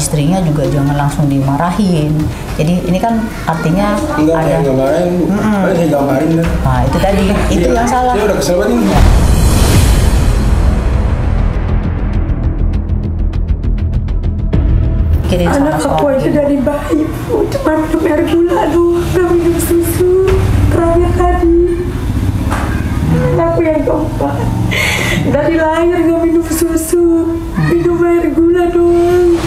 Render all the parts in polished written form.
istrinya juga jangan langsung dimarahin. Jadi ini kan artinya enggak ada kayak marahin, paling saya gambarin dah. Nah itu tadi itu yang salah. Dia udah kesel banget ini. Anak aku aja dari bayi, cuma minum air gula doang, gak minum susu. Terakhir tadi, aku yang keempat, dari lahir gak minum susu, minum air gula doang.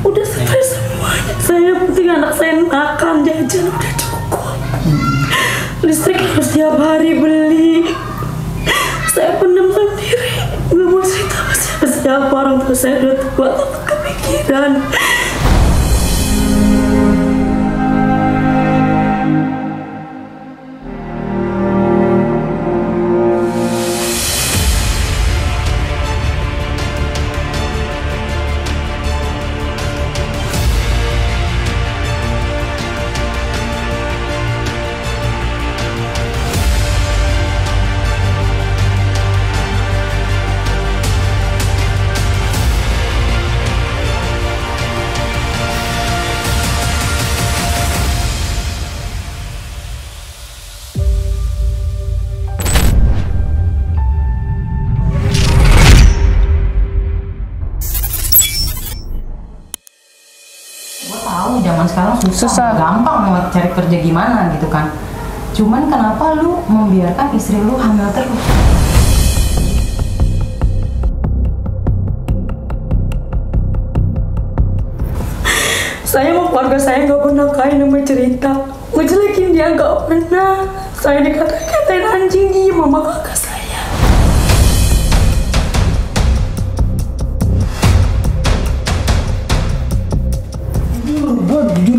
Udah stres semuanya, saya penting anak saya makan, jajan udah cukup. Listrik harus tiap hari beli. Saya pendam sendiri, nggak mau cerita sama siapa-siapa. Orang tua saya udah tua, takut kepikiran. Zaman sekarang susah, gampang banget cari kerja gimana gitu kan. Cuman kenapa lu membiarkan istri lu hamil terus? Saya mau keluarga saya nggak pernah kain sama cerita, ngejelekin dia nggak pernah. Saya dikata-katain anjing dia mama kakak saya.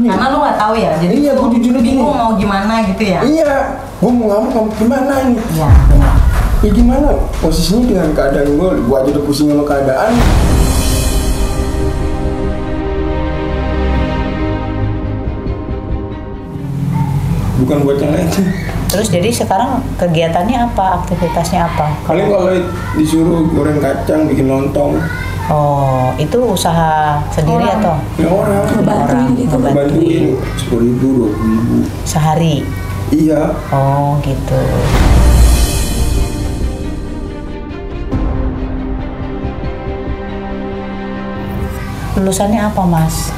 Karena lu nggak tahu ya, jadi iya, gue jujur gini. Bingung mau gimana gitu ya? Iya, gue mau ngomong kamu gimana ini? Iya, benar. Ya gimana posisinya dengan keadaan gue aja udah pusing sama keadaan. Bukan buat yang lain. Terus jadi sekarang kegiatannya apa? Aktivitasnya apa? Paling kalau disuruh goreng kacang, bikin lontong. Oh, itu usaha sendiri atau? Ya orang. Ngebantuin 10.000, 20.000 sehari? Iya. Oh gitu. Lulusannya apa, Mas?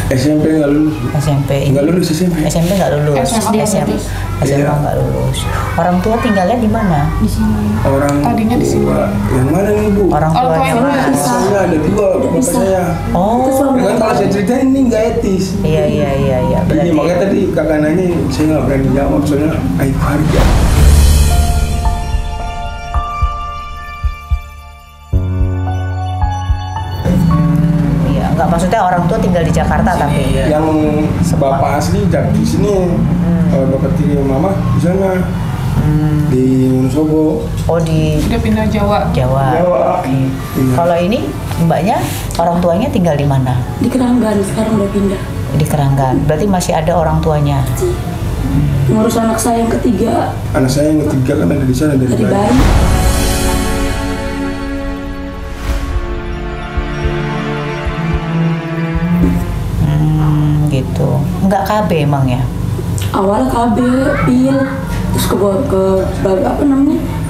SMP nggak lulus. SMP nggak lulus SMP. SMP nggak lulus. SMA nggak lulus. Orang tua tinggalnya di mana? Di sini. Orang tadinya di sini. Yang mana nih Bu? Orang tua yang mana? Saya ada dua bapak saya. Oh. Kan kalau saya ceritain ini nggak etis. Iya. Berarti makanya tadi kakak nanya, saya nggak berani jawab soalnya aib harga. Enggak, maksudnya orang tua tinggal di Jakarta tapi yang bapak asli di sini, kalau bapak tiri mama di sana di Wonosobo. Oh udah pindah Jawa. Okay. Iya. Kalau ini mbaknya orang tuanya tinggal di mana? Di Keranggan, sekarang udah pindah. Di Keranggan. Berarti masih ada orang tuanya. Ngurus anak saya yang ketiga. Anak saya yang ketiga kan ada di sana dari bayi. Gitu. Enggak KB emang ya? Awalnya KB, pil, terus ke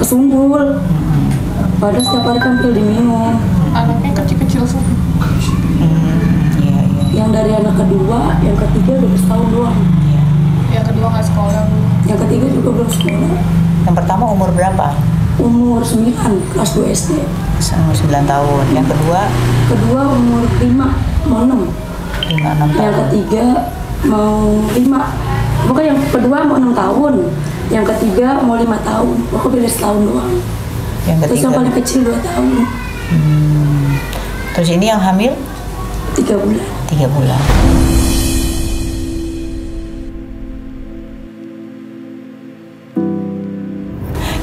Sumbul. Padahal setiap hari kan pil diminum. Anaknya kecil-kecil semua. Iya. Yang dari anak kedua, yang ketiga udah setahun doang. Iya. Yang kedua nggak sekolah. Yang ketiga juga belum sekolah. Yang pertama umur berapa? Umur 9, kelas 2 SD. 9 tahun. Yang Kedua umur 5, mau 6. 5-6 tahun. Yang ketiga mau 5. Pokoknya yang kedua mau 6 tahun. Yang ketiga mau 5 tahun. Pokoknya beda setahun doang. Yang ketiga. Terus yang paling kecil 2 tahun. Terus ini yang hamil? 3 bulan. 3 bulan.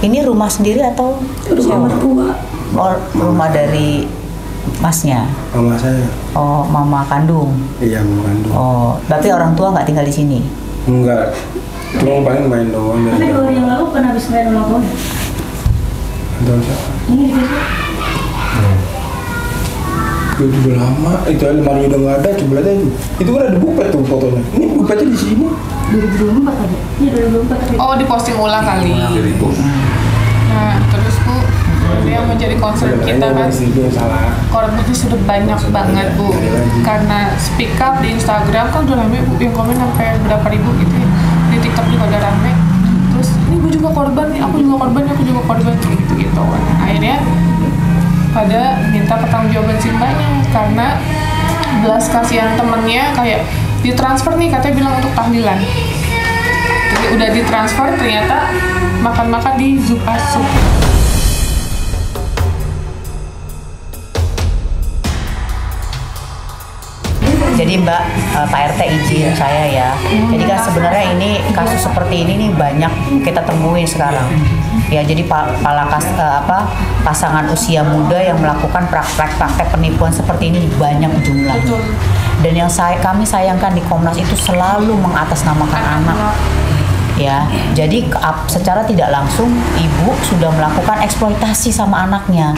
Ini rumah sendiri atau Rumah mertua. Oh, rumah dari masnya? Mama saya. Oh, mama kandung? Iya, mama kandung. Oh, berarti orang tua nggak tinggal di sini? Enggak. Cuma paling main doang. Tapi 2 hari yang lalu kan habis main ulang tahun. Ini di Facebook. Udah lama, itu lemari udah nggak ada, coba lihat aja. Itu kan ada bupet tuh fotonya. Ini bupetnya di sini. 2024 tadi. Iya 2024 tadi. Oh, diposting ulang kali. Nah, terus Bu, yang menjadi concern kita kan, korban itu sudah banyak banget Bu. Karena speak up di Instagram kan udah rame Bu, yang komen sampai berapa ribu gitu ya. Di TikTok juga udah rame. Terus, ini gue juga korban nih, aku juga korban, gitu-gitu. Akhirnya pada minta pertanggungjawaban simbahnya karena belas kasihan temennya kayak ditransfer nih, katanya bilang untuk tahlilan. Jadi udah ditransfer, ternyata makan-makan di Zupasu. Jadi Mbak, Pak RT izin saya ya. Jadi kan sebenarnya ini kasus seperti ini nih banyak kita temuin sekarang. Ya jadi pasangan usia muda yang melakukan praktek penipuan seperti ini banyak jumlahnya. Dan yang kami sayangkan di Komnas itu selalu mengatasnamakan anak. Ya, jadi secara tidak langsung ibu sudah melakukan eksploitasi sama anaknya.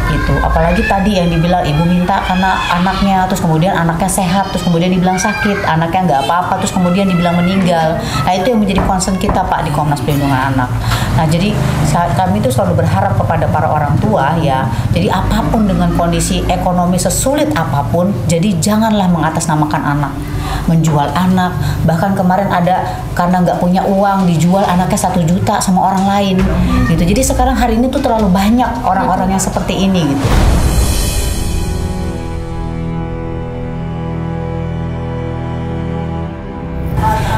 Itu apalagi tadi yang dibilang ibu minta karena anaknya, terus kemudian anaknya sehat, terus kemudian dibilang sakit, anaknya nggak apa-apa, terus kemudian dibilang meninggal. Nah itu yang menjadi concern kita Pak di Komnas Perlindungan Anak. Nah jadi kami itu selalu berharap kepada para orang tua ya, jadi apapun dengan kondisi ekonomi sesulit apapun, jadi janganlah mengatasnamakan anak, menjual anak. Bahkan kemarin ada karena nggak punya uang dijual anaknya 1 juta sama orang lain gitu. Jadi sekarang hari ini tuh terlalu banyak orang-orang yang seperti ini gitu.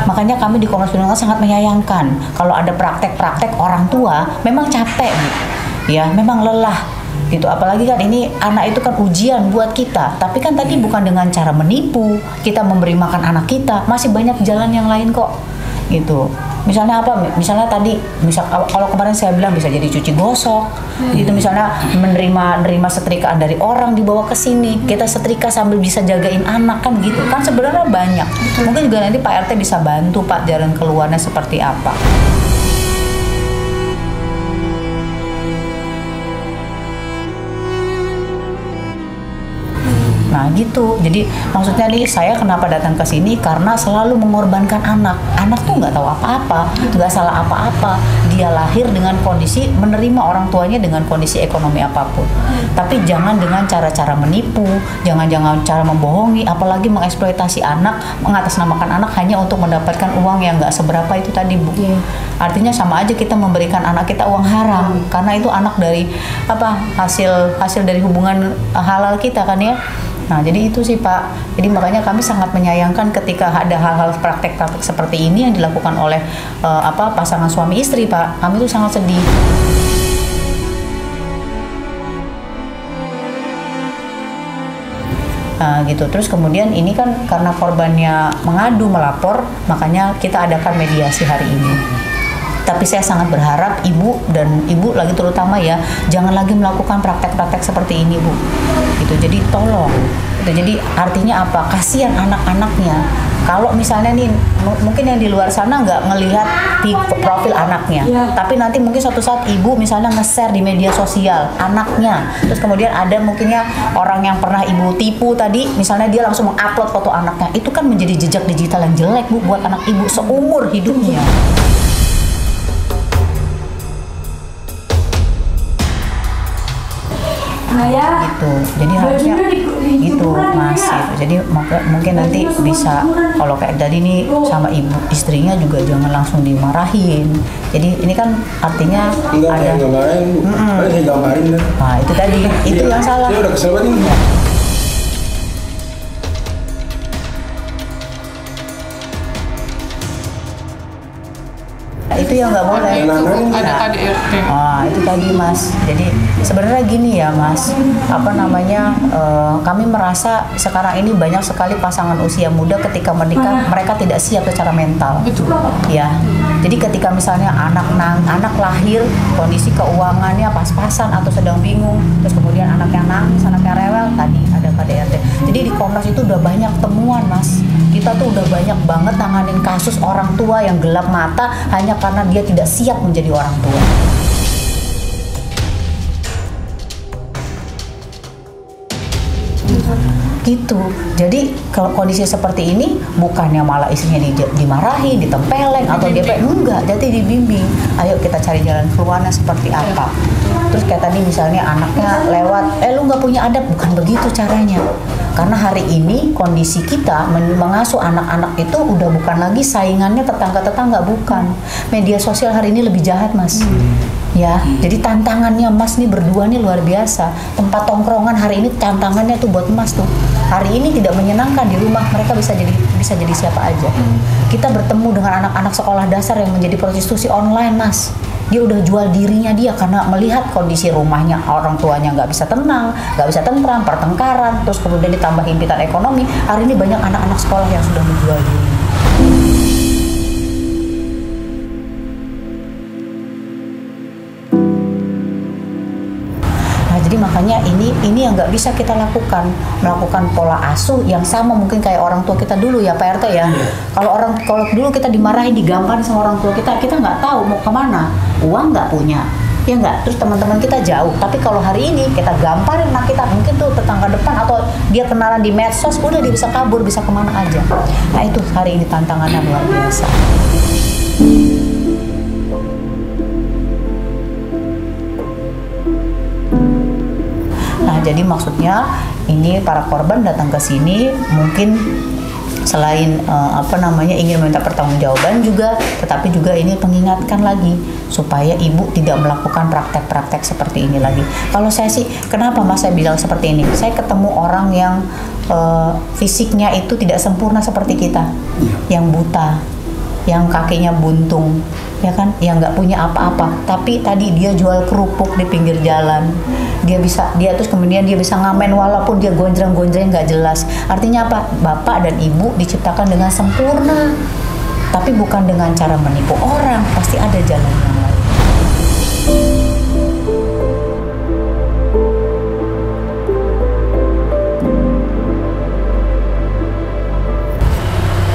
Makanya kami di Komnas Perlindungan sangat menyayangkan kalau ada praktek-praktek orang tua memang capek gitu. Ya, memang lelah gitu. Apalagi kan ini anak itu kan ujian buat kita. Tapi kan tadi bukan dengan cara menipu, kita memberi makan anak kita, masih banyak jalan yang lain kok. Gitu. Misalnya apa? Misalnya tadi, kalau kemarin saya bilang bisa jadi cuci gosok, gitu. Misalnya menerima setrikaan dari orang dibawa ke sini, kita setrika sambil bisa jagain anak kan gitu. Kan sebenarnya banyak. Mungkin juga nanti Pak RT bisa bantu Pak jalan keluarnya seperti apa. Nah gitu, jadi maksudnya nih saya kenapa datang ke sini karena selalu mengorbankan anak. Anak tuh nggak tahu apa-apa, nggak salah apa-apa. Dia lahir dengan kondisi menerima orang tuanya dengan kondisi ekonomi apapun. Tapi jangan dengan cara-cara menipu, jangan cara membohongi, apalagi mengeksploitasi anak, mengatasnamakan anak hanya untuk mendapatkan uang yang nggak seberapa itu tadi Bu. Artinya sama aja kita memberikan anak kita uang haram karena itu anak dari hasil dari hubungan halal kita kan ya. Nah, jadi itu sih Pak. Jadi makanya kami sangat menyayangkan ketika ada hal-hal praktek-praktek seperti ini yang dilakukan oleh pasangan suami istri Pak. Kami itu sangat sedih. Nah, gitu. Terus kemudian ini kan karena korbannya mengadu, melapor, makanya kita adakan mediasi hari ini. Tapi saya sangat berharap ibu lagi terutama ya, jangan lagi melakukan praktek-praktek seperti ini Bu. Gitu. Jadi tolong. Gitu. Jadi artinya apa? Kasihan anak-anaknya. Kalau misalnya nih, mungkin yang di luar sana nggak ngelihat di profil anaknya, tapi nanti mungkin suatu saat ibu misalnya nge-share di media sosial anaknya, terus kemudian ada mungkinnya orang yang pernah ibu tipu tadi, misalnya dia langsung mengupload foto anaknya, itu kan menjadi jejak digital yang jelek Bu buat anak ibu seumur hidupnya. Gitu, jadi harusnya gitu Mas gitu. Jadi mungkin nanti bisa kalau kayak tadi nih sama ibu istrinya juga jangan langsung dimarahin. Jadi ini kan artinya ada saya gambarin deh. Nah itu tadi itu yang salah. Dia udah kesel banget ini. Itu yang nggak boleh. Ada KDRT. Itu tadi Mas. Jadi sebenarnya gini ya Mas, kami merasa sekarang ini banyak sekali pasangan usia muda ketika menikah mereka tidak siap secara mental. Betul. Ya. Jadi ketika misalnya anak lahir kondisi keuangannya pas-pasan atau sedang bingung, terus kemudian anaknya nangis, anaknya rewel, tadi ada KDRT. Jadi di Komnas itu udah banyak temuan Mas. Kita tuh udah banyak banget nanganin kasus orang tua yang gelap mata hanya karena dia tidak siap menjadi orang tua. Gitu. Jadi kalau kondisi seperti ini bukannya malah istrinya dimarahi, ditempeleng atau enggak, jadi dibimbing. Ayo kita cari jalan keluarnya seperti apa. Terus kayak tadi misalnya anaknya lewat, lu nggak punya adab, bukan begitu caranya. Karena hari ini kondisi kita mengasuh anak-anak itu udah bukan lagi saingannya tetangga-tetangga, bukan. Media sosial hari ini lebih jahat Mas. Ya, jadi tantangannya Mas nih berdua nih luar biasa. Tempat tongkrongan hari ini tantangannya tuh buat Mas tuh. Hari ini tidak menyenangkan di rumah, mereka bisa jadi siapa aja. Kita bertemu dengan anak-anak sekolah dasar yang menjadi prostitusi online Mas. Dia udah jual dirinya dia karena melihat kondisi rumahnya orang tuanya nggak bisa tenang, nggak bisa tentram, pertengkaran, terus kemudian ditambah himpitan ekonomi. Hari ini banyak anak-anak sekolah yang sudah menjual diri. Jadi makanya ini yang nggak bisa kita lakukan, melakukan pola asuh yang sama mungkin kayak orang tua kita dulu ya Pak RT ya. Kalau dulu kita dimarahin, digamparin sama orang tua kita nggak tahu mau kemana, uang nggak punya, ya nggak. Terus teman-teman kita jauh. Tapi kalau hari ini kita gamparin anak kita, mungkin tuh tetangga depan atau dia kenalan di medsos, udah dia bisa kabur, bisa kemana aja. Nah itu hari ini tantangannya luar biasa. Nah, jadi maksudnya ini para korban datang ke sini mungkin selain ingin minta pertanggungjawaban juga, tetapi juga ini mengingatkan lagi supaya ibu tidak melakukan praktek-praktek seperti ini lagi. Kalau saya sih, kenapa Mas saya bilang seperti ini? Saya ketemu orang yang fisiknya itu tidak sempurna seperti kita, yang buta, yang kakinya buntung, ya kan, yang nggak punya apa-apa, tapi tadi dia jual kerupuk di pinggir jalan, dia terus kemudian dia bisa ngamen walaupun dia gonjreng-gonjreng nggak jelas. Artinya apa? Bapak dan ibu diciptakan dengan sempurna, tapi bukan dengan cara menipu orang, pasti ada jalan yang lain.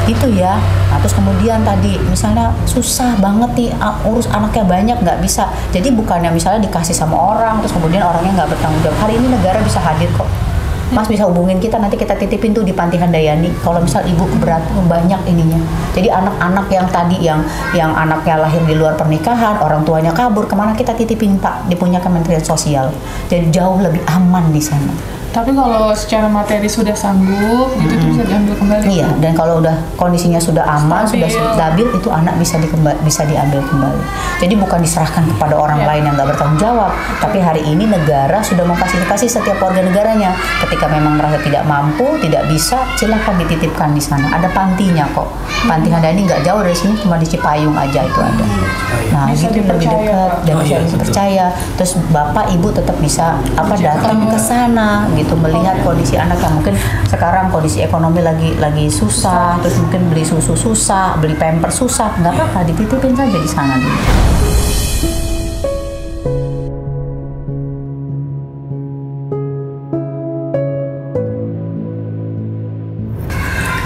Itu ya. Nah, terus kemudian tadi misalnya susah banget nih urus anaknya banyak, nggak bisa. Jadi bukannya misalnya dikasih sama orang terus kemudian orangnya nggak bertanggung jawab. Hari ini negara bisa hadir kok. Mas bisa hubungin kita, nanti kita titipin tuh di Panti Handayani. Kalau misal ibu keberatan banyak ininya. Jadi anak-anak yang tadi yang anaknya lahir di luar pernikahan, orang tuanya kabur, kemana kita titipin Pak? Dipunya Kementerian Sosial. Jadi jauh lebih aman di sana. Tapi kalau secara materi sudah sanggup, itu bisa diambil kembali. Iya, dan kalau udah kondisinya sudah aman, sudah stabil, itu anak bisa diambil kembali. Jadi bukan diserahkan kepada orang lain yang nggak bertanggung jawab, tapi hari ini negara sudah memfasilitasi setiap warga negaranya. Ketika memang merasa tidak mampu, tidak bisa, silakan dititipkan di sana. Ada pantinya kok. Panti Handayani nggak jauh dari sini, cuma di Cipayung aja itu ada. Nah, bisa itu lebih dekat dan bisa dipercaya. Terus bapak ibu tetap bisa datang ke sana gitu, melihat kondisi anak yang mungkin sekarang kondisi ekonomi lagi susah, terus mungkin beli susu susah, beli pampers susah, nggak apa-apa, dititipin saja di sana dulu.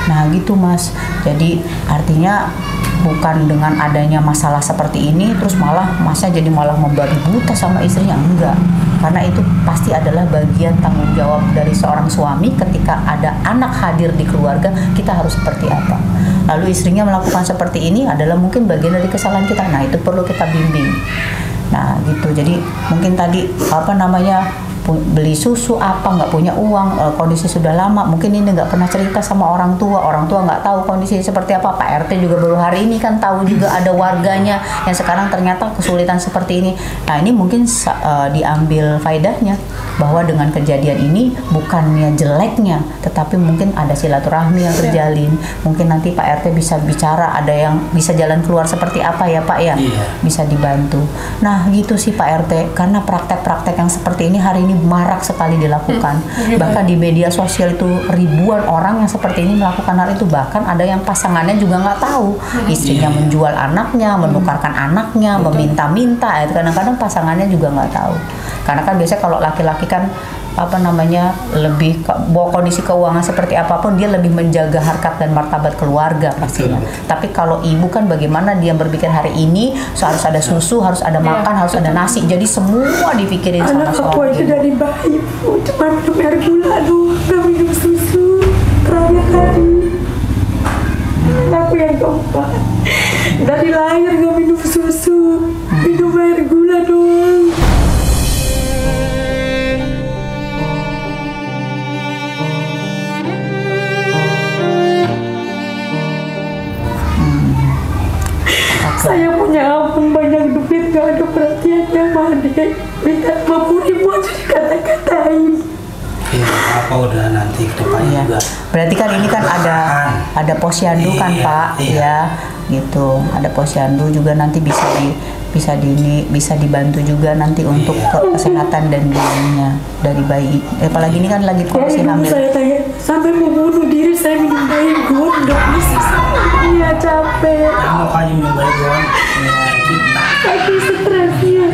Nah gitu Mas, jadi artinya bukan dengan adanya masalah seperti ini terus malah membabi buta sama istrinya, enggak. Karena itu pasti adalah bagian tanggung jawab dari seorang suami ketika ada anak hadir di keluarga, kita harus seperti apa. Lalu istrinya melakukan seperti ini adalah mungkin bagian dari kesalahan kita, nah itu perlu kita bimbing. Nah gitu, jadi mungkin tadi beli susu nggak punya uang, kondisi sudah lama, mungkin ini nggak pernah cerita sama orang tua nggak tahu kondisi seperti apa. Pak RT juga baru hari ini kan tahu juga ada warganya yang sekarang ternyata kesulitan seperti ini. Nah ini mungkin diambil faedahnya, bahwa dengan kejadian ini bukannya jeleknya, tetapi mungkin ada silaturahmi yang terjalin. Mungkin nanti Pak RT bisa bicara, ada yang bisa jalan keluar seperti apa ya Pak ya, bisa dibantu. Nah gitu sih Pak RT, karena praktek-praktek yang seperti ini hari ini marak sekali dilakukan. Bahkan di media sosial itu ribuan orang yang seperti ini melakukan hal itu. Bahkan ada yang pasangannya juga nggak tahu, istrinya menjual anaknya, menukarkan anaknya, meminta-minta. Kadang-kadang pasangannya juga nggak tahu. Karena kan biasanya kalau laki-laki kan lebih bawa kondisi keuangan seperti apapun, dia lebih menjaga harkat dan martabat keluarga pastinya. Tapi kalau ibu kan bagaimana dia berpikir hari ini harus ada susu, harus ada makan, harus ada nasi. Jadi semua dipikirin sama anak aku aja dari bayi cuma minum air gula doang, gak minum susu. Terakhir kali aku yang keempat, dari lahir gak minum susu, minum air gula doang. Saya punya abang banyak duit, gak ada perhatiannya sama adik. Minta 50.000 aja dikata-katain. Iya, apa udah nanti ke depannya juga. Berarti kan ini kan ada posyandu kan Pak, ya gitu. Ada posyandu juga nanti bisa dibantu juga nanti untuk kesehatan dan biayanya dari bayi. Apalagi ini kan lagi kondisi hamil. Saya tanya, sampai mau bunuh diri saya minum baygon, nggak bisa. Iya capek. Kamu kan minum baygon, kita. Tapi stresnya.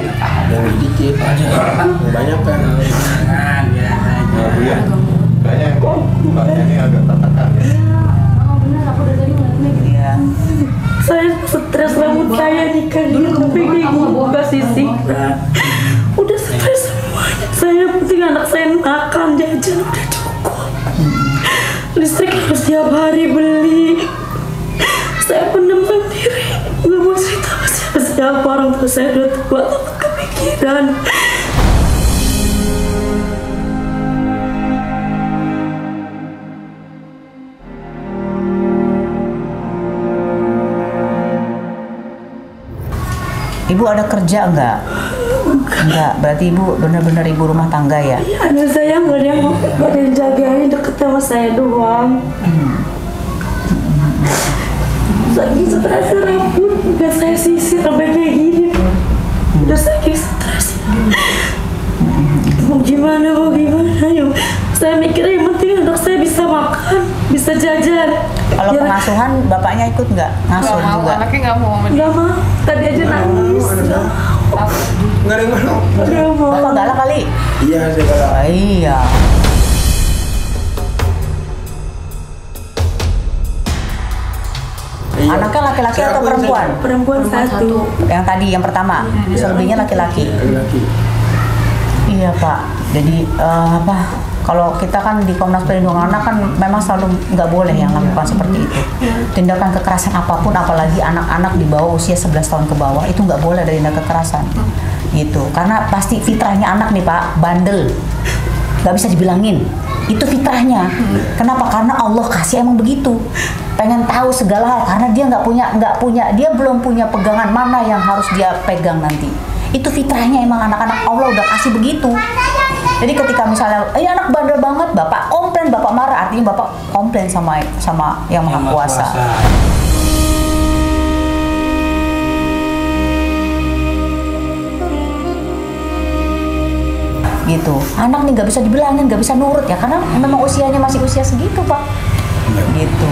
Yang dikit aja, banyak kan. Jangan ya. Iya, banyak kok. Makanya ini agak tatakan ya. Benar, aku dari tadi ngeliatnya gitu. Iya. Saya stres rambut saya nih kan, tapi kayak gini sisi. Udah stres semuanya. Saya penting anak saya makan, jajan udah cukup. Listrik harus tiap hari beli. Saya pendem sendiri, nggak mau cerita sama siapa. Orang tua saya udah tua, takut kepikiran. Ibu ada kerja enggak? Enggak, berarti ibu benar-benar ibu rumah tangga ya? Iya, anak saya nggak ada yang jagain, deket sama saya doang. Saking stres rambut, udah saya sisir sampai kayak gini. Udah saking stres. Mau gimana yuk. Saya mikirnya yang penting anak saya bisa makan, bisa jajan. Kalau pengasuhan bapaknya ikut nggak? Ngasuh Gak mau, juga? anaknya gak mau sama dia. Gak mau, tadi aja nangis. Nggak ada yang mau. Gak mau. Bapak galak kali? Iya, saya galak. Iya. Anaknya laki-laki atau perempuan? Perempuan satu. Yang tadi, yang pertama, selebihnya laki-laki. Laki-laki. Iya Pak. Jadi kalau kita kan di Komnas Perlindungan Anak kan memang selalu nggak boleh yang lakukan seperti itu. Tindakan kekerasan apapun, apalagi anak-anak di bawah usia 11 tahun ke bawah, itu nggak boleh ada tindak kekerasan. Gitu. Karena pasti fitrahnya anak nih Pak, bandel. Nggak bisa dibilangin. Itu fitrahnya. Kenapa? Karena Allah kasih emang begitu. Pengen tahu segala hal karena dia dia belum punya pegangan mana yang harus dia pegang nanti. Itu fitrahnya emang anak-anak, Allah udah kasih begitu. Jadi ketika misalnya anak bandel banget, bapak komplain, bapak marah, artinya bapak komplain sama yang Maha Kuasa. Gitu. Anak nih nggak bisa dibilangin, nggak bisa nurut ya karena memang usianya masih usia segitu Pak. Gitu.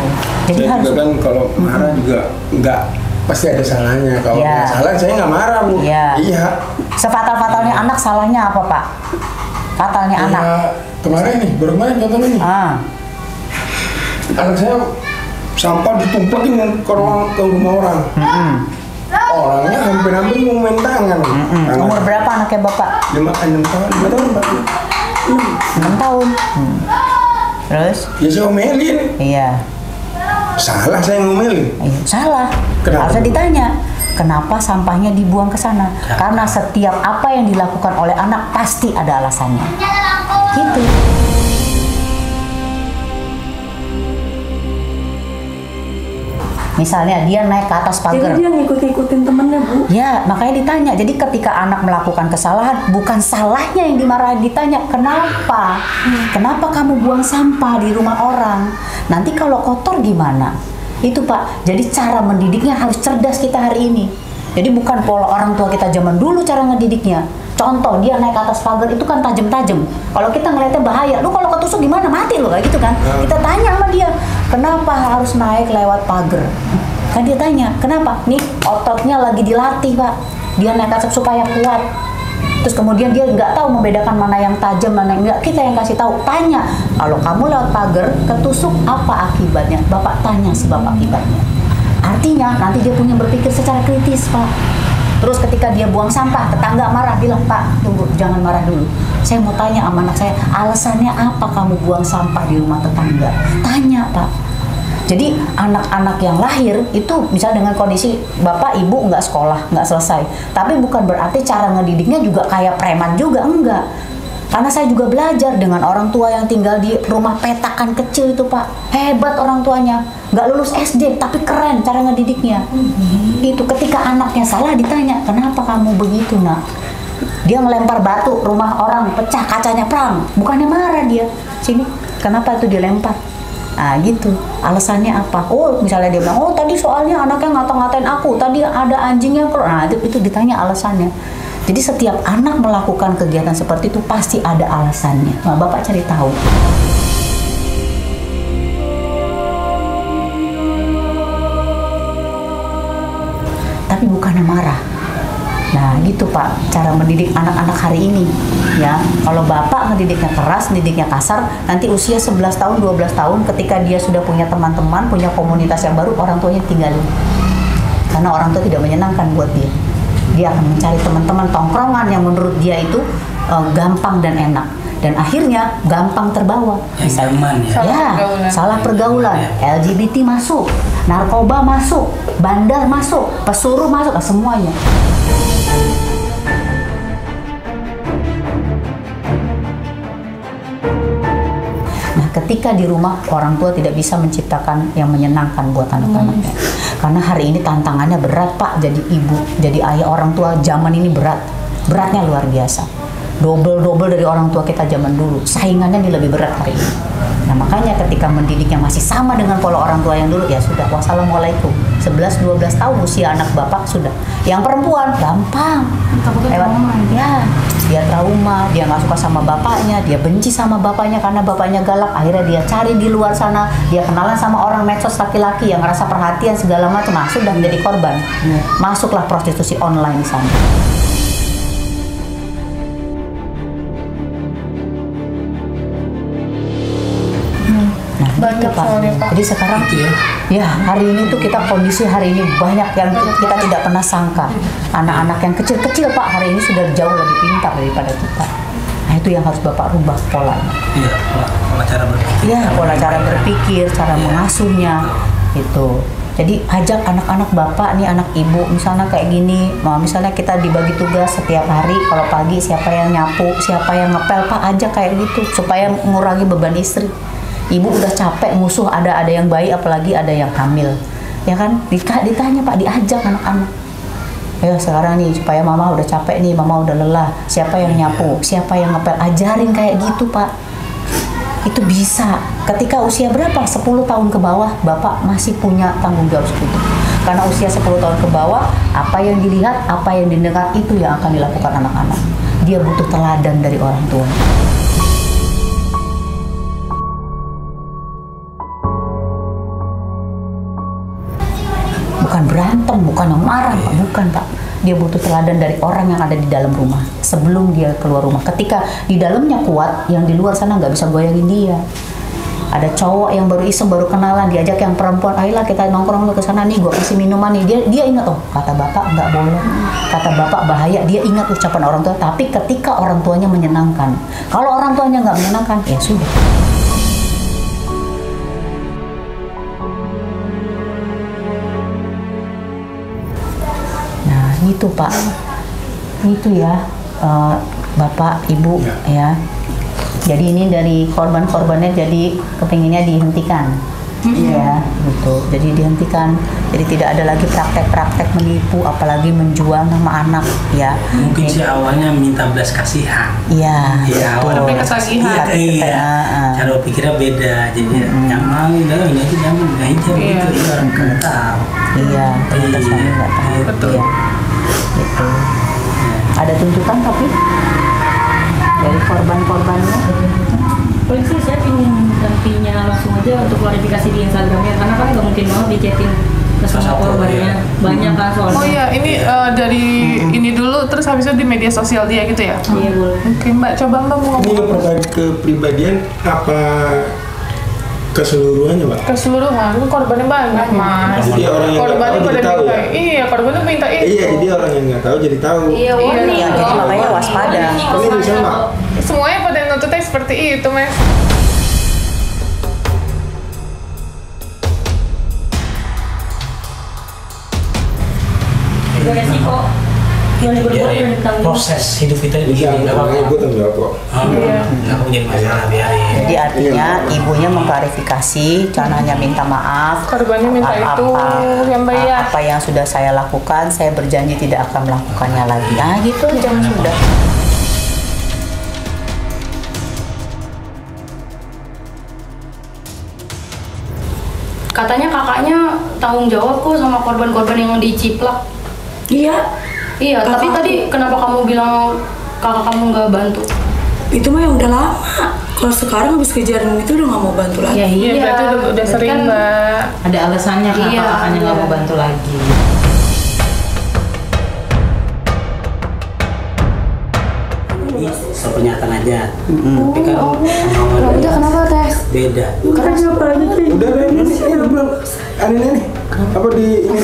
Jadi saya harus juga kan kalau marah juga nggak pasti ada salahnya. Kalau nggak salah saya nggak marah Bu. Iya. Sefatal-fatalnya anak salahnya apa Pak? Fatalnya anak. Kemarin nih, baru kemarin contohnya nih. Anak saya sampah ditumpekin ke rumah orang. Orangnya hampir-hampir mau main tangan. Umur berapa anaknya Bapak? 5 tahun Pak. 6 tahun. Terus? Ya saya omelin. Iya. Salah saya ngomelin. Salah. Kenapa? Harusnya ditanya. Kenapa sampahnya dibuang ke sana? Karena setiap apa yang dilakukan oleh anak pasti ada alasannya. Gitu. Misalnya dia naik ke atas pagar. Jadi dia ngikut-ngikutin temennya, Bu. Ya, makanya ditanya. Jadi ketika anak melakukan kesalahan, bukan salahnya yang dimarahin, ditanya, kenapa? Kenapa kamu buang sampah di rumah orang? Nanti kalau kotor gimana? Itu Pak, jadi cara mendidiknya harus cerdas kita hari ini. Jadi bukan pola orang tua kita zaman dulu cara ngedidiknya. Contoh, dia naik ke atas pagar itu kan tajam-tajam. Kalau kita ngeliatnya bahaya, lu kalau ketusuk gimana? Mati lu, kayak gitu kan. Kita tanya sama dia, kenapa harus naik lewat pagar? Kan dia tanya, kenapa? Nih ototnya lagi dilatih Pak. Dia naik ke atas supaya kuat. Terus kemudian dia nggak tahu membedakan mana yang tajam, mana yang enggak. Kita yang kasih tahu. Tanya, kalau kamu lewat pagar ketusuk apa akibatnya? Bapak tanya sebab akibatnya. Artinya nanti dia punya berpikir secara kritis Pak. Terus ketika dia buang sampah, tetangga marah, bilang, Pak, tunggu, jangan marah dulu. Saya mau tanya sama anak saya, alasannya apa kamu buang sampah di rumah tetangga? Tanya, Pak. Jadi anak-anak yang lahir itu bisa dengan kondisi bapak ibu nggak sekolah, nggak selesai. Tapi bukan berarti cara ngedidiknya juga kayak preman juga, enggak. Karena saya juga belajar dengan orang tua yang tinggal di rumah petakan kecil itu Pak. Hebat orang tuanya. Nggak lulus SD, tapi keren cara ngedidiknya. Itu ketika anaknya salah ditanya, kenapa kamu begitu nak? Dia melempar batu, rumah orang pecah, kacanya perang. Bukannya marah dia. Sini, kenapa itu dilempar? Nah gitu, alasannya apa? Oh misalnya dia bilang, oh tadi soalnya anaknya ngata-ngatain aku, tadi ada anjingnya. Nah itu ditanya alasannya. Jadi setiap anak melakukan kegiatan seperti itu pasti ada alasannya. Nah, Bapak cari tahu. Tapi bukannya marah. Nah gitu Pak, cara mendidik anak-anak hari ini. Ya, kalau Bapak ngedidiknya keras, ngedidiknya kasar, nanti usia 11 tahun, 12 tahun ketika dia sudah punya teman-teman, punya komunitas yang baru, orang tuanya tinggalin. Karena orang tua tidak menyenangkan buat dia. Dia akan mencari teman-teman tongkrongan yang menurut dia itu gampang dan enak, dan akhirnya gampang terbawa. Salah pergaulan, LGBT masuk, narkoba masuk, bandar masuk, pesuruh masuk, semuanya. Nah, ketika di rumah orang tua tidak bisa menciptakan yang menyenangkan buat anak-anaknya. Karena hari ini tantangannya berat Pak, jadi ibu, jadi ayah, orang tua zaman ini berat. Beratnya luar biasa. Double dari orang tua kita zaman dulu. Saingannya ini lebih berat hari ini. Nah makanya ketika mendidiknya masih sama dengan pola orang tua yang dulu, ya sudah, wassalamualaikum. 11-12 tahun usia anak Bapak sudah. Yang perempuan gampang. Ya, dia trauma, dia nggak suka sama bapaknya, dia benci sama bapaknya karena bapaknya galak. Akhirnya dia cari di luar sana, dia kenalan sama orang medsos laki-laki yang ngerasa perhatian segala macam, sudah menjadi korban. Masuklah prostitusi online di sana. Banyak Pak. Jadi sekarang ya hari ini tuh kita kondisi hari ini banyak yang kita tidak pernah sangka. Anak-anak yang kecil-kecil Pak hari ini sudah jauh lebih pintar daripada kita. Nah itu yang harus Bapak rubah polanya. Iya, pola cara berpikir. Iya, pola cara berpikir, cara mengasuhnya itu. Jadi ajak anak-anak Bapak nih, anak Ibu, misalnya kayak gini, misalnya kita dibagi tugas setiap hari, kalau pagi siapa yang nyapu, siapa yang ngepel, Pak ajak kayak gitu supaya mengurangi beban istri. Ibu udah capek, musuh ada yang bayi, apalagi ada yang hamil, ya kan? Ditanya Pak, diajak anak-anak. Ya sekarang nih supaya mama udah capek nih, mama udah lelah. Siapa yang nyapu, siapa yang ngepel, ajarin kayak gitu Pak. Itu bisa. Ketika usia berapa? 10 tahun ke bawah, Bapak masih punya tanggung jawab seperti itu. Karena usia 10 tahun ke bawah, apa yang dilihat, apa yang didengar itu yang akan dilakukan anak-anak. Dia butuh teladan dari orang tua. Bukan berantem, bukan yang marah Pak, bukan Pak. Dia butuh teladan dari orang yang ada di dalam rumah sebelum dia keluar rumah. Ketika di dalamnya kuat, yang di luar sana nggak bisa goyangin dia. Ada cowok yang baru iseng, baru kenalan, diajak yang perempuan, ayolah kita nongkrong lu ke sana nih, gue kasih minuman nih. Dia ingat, oh kata bapak nggak boleh, kata bapak bahaya. Dia ingat ucapan orang tua. Tapi ketika orang tuanya menyenangkan, kalau orang tuanya nggak menyenangkan, ya sudah. Itu Pak, itu ya Bapak, Ibu ya. Jadi ini dari korban-korbannya jadi kepinginnya dihentikan. Iya, betul. Jadi dihentikan. Jadi tidak ada lagi praktek-praktek menipu, apalagi menjual nama anak, ya. Mungkin sih awalnya minta belas kasihan. Iya. Iya, awalnya Tapi ketagihan. Iya. Cara pikirnya beda. Jadi yang mau udah ini aja jangan nggak hijau gitu. Iya, orang nggak tahu. Iya, ternyata suami nggak tahu. Betul. Iya. Gitu. Ada tuntutan tapi dari korban-korbannya. Polisi saya ingin gantinya langsung aja untuk klarifikasi di Instagramnya karena kan nggak mungkin banget dicetin ke semua korbannya, banyak kan soalnya. Oh iya, ini dari ini dulu terus habis itu di media sosial dia gitu ya? Iya boleh. Oke Mbak, coba Mbak mau Ini ngomong terkait kepribadian apa keseluruhannya, Pak? keseluruhan, kan korbannya banyak Mas. Iya, orang yang Korbannya nggak tahu pada jadi tahu minta, ya? iya korbannya minta itu. Iya, dia orang yang nggak tahu jadi tahu. Iya, warning. Iya, jadi makanya waspada. Ini bisa, Pak? Semuanya pada nuntutnya seperti itu Mas. Ada resiko yang berbuat Biarin yang ditanggung. proses hidup kita ini Iya, begini, nggak apa-apa. gue tanggung jawab kok. Nggak mau jadi masalah, biarin. Jadi artinya ibunya mengklarifikasi, cananya minta maaf. Korbannya minta itu yang bayar. Apa yang sudah saya lakukan, saya berjanji tidak akan melakukannya lagi. Nah gitu aja sudah. Katanya kakaknya tanggung jawab kok sama korban-korban yang diciplak. Iya, Iya, tapi tadi kenapa kamu bilang kakak kamu nggak bantu? itu mah yang udah lama. Kalau sekarang habis kejadian itu udah nggak mau bantu lagi. Ya Iya, berarti udah berarti sering kan Mbak. Ada alasannya kenapa Iya, kakaknya nggak iya. mau bantu lagi. Sepernyataan aja. Tapi kan sama Udah kenapa tes? beda. Udah ini belum. Ada ini. Apa di ini?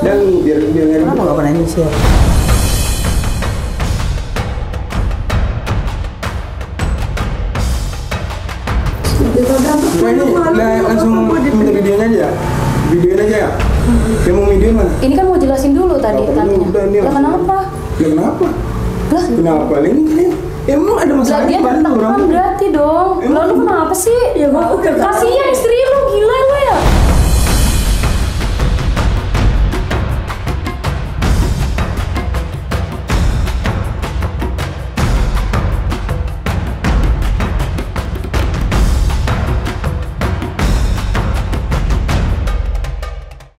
Dan biar nggak Kenapa nggak pernah nyisir? Nah, ini langsung minta videonya aja. Videoin aja ya. Yang mau video mana? Ini kan mau jelasin dulu tadi Apa tanya. dulu? Udah, ini Lah kenapa? Ya kenapa? Lah, Kenapa? Ini kan emang ada masalah dia di Bandung, tertekan orang. berarti dong. Emang- Lalu kenapa sih? Ya, gua udah Kasihan istri lu, gila lu.